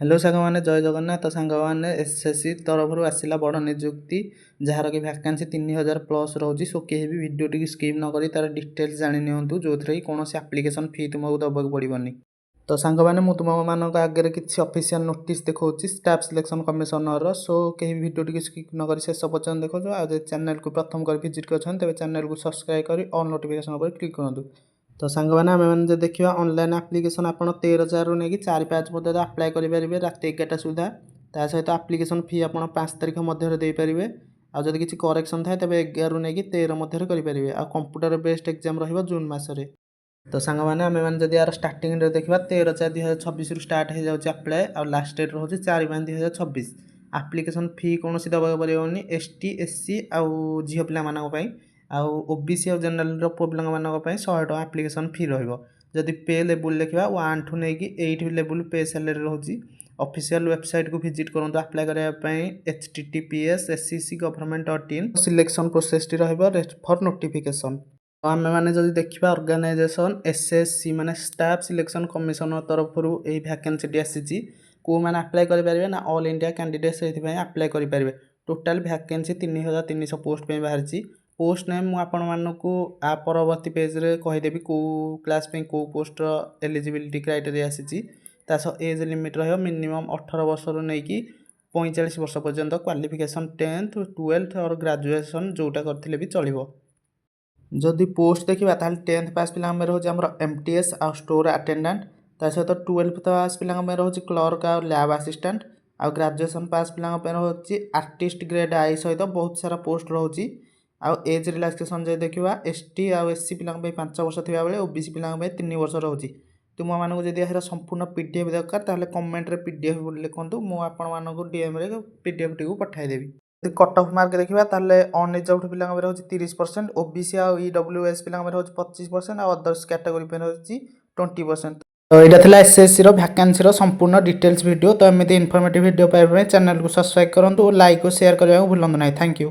Hello सांग मैंने जय जगन्नाथ। तो सांग मैंने एसएससी तरफर आसला बड़ निजुक्ति जार कि भैकेंसी 3000 प्लस रोचे। सो कहीं भी वीडियो टी स्किप न करी तार डिटेल्स जाणी नियंतु जो थी कौन एप्लिकेशन फी तुमको दबाक पड़ोनी। तो सांग मैंने मुझे तुम मान आगे किसी ऑफिशियल नोटिस देखा स्टाफ सिलेक्शन कमिशनर। सो कहीं वीडियो टी स्किप न करी शेष पर्यटन देखो। आज चैनल को प्रथम कर विजिट कर तेज चैनल को सब्सक्राइब कर ऑल नोटिफिकेशन पर क्लिक करूँ। तो सांग मैंने आम मैंने देखा ऑनलाइन एप्लिकेशन आप 13,000 नहीं 4-5 पर्यटन आप्लाय करेंगे रात 11टा सुधा। ता सहित एप्लिकेशन फी आप 5 तारिख मध्य देपारे। आदि किसी करेक्शन थाए तेज 11 नहीं 13 मध्य करेंगे। आ कंप्यूटर बेस्ड एग्जाम रून मसरे। तो सांग मैंने आम मैंने जब यार स्टार्टिंग देखा 13/4/2026 स्टार्ट हो जाए आप्लाय आ लास्ट डेट रोज 4/5/2026। एप्लिकेशन फी कौन दबाक पड़ोनी एसटी एससी आउ झील पाई आउ ओबीसी और जनरल पुओ पिला 100 टका एप्लिकेशन फी रही। पे लेवल देखा 1 ठू नहीं 8 लेवल पे सैलरी रोचे। ऑफिशियल वेबसाइट को विजिट करूँ अप्लाई करने https://SSC government.in। Selection process T for notification. आम मैंने जब देखा ऑर्गेनाइजेशन एसएससी माने स्टाफ सिलेक्शन कमिशन तरफ यही भैकेंसी टी आसी कौ मैंने अप्लाई करेंगे ना ऑल इंडिया कैंडिडेट से अप्लाई करेंगे। टोटाल भैकेंसी 3300 पोस्ट पे बाहरी। पोस्ट नेम मुझे आ परवर्ती पेज्रे कहीदेवी कौ क्लास कौ पोस्ट एलिजिबिलिटी क्राइटेरिया आसी। एज लिमिट मिनिमम 18 वर्ष नहीं 45 वर्ष पर्यंत क्वालिफिकेशन 10th 12th और ग्रेजुएशन जोटा करथिले भी चलिबो। जदि पोस्ट देखा 10th पास पिला रोचे आम एमटीएस आ स्टोर अटेंडेंट। ता सहित 12th पास पिला रोचे क्लर्क आ लैब असिस्टेंट। आ ग्रेजुएशन पास पिला रोचे आर्टिस्ट ग्रेड आई सहित बहुत सारा पोस्ट रोचे। आउ एज रिलैक्सेशन जो देखा एसटी आउ एससी पिला 5 वर्ष थी बेले ओबीसी पिला 3 वर्ष रोचे। तुम मानक जब यार संपूर्ण पीडीएफ दरकार ताहले कमेंट रे पीडीएफ लिखु मुझे डीएम रे पीडीएफ टी पठाईदेवी। कट ऑफ मार्क देखा अनरिजर्व पिला 30%, ओबीसी आ ईडब्ल्यूएस पिला 25% और अदर्स कैटेगोरी रोचे 20%। तो यहाँ था एसएससी भैकेंसी संपूर्ण डिटेल्स वीडियो। तो एमती इनफॉर्मेटिव वीडियो पाइबा चैनल को सब्सक्राइब करूँ, लाइक और शेयर करने को भूलु ना। Thank you.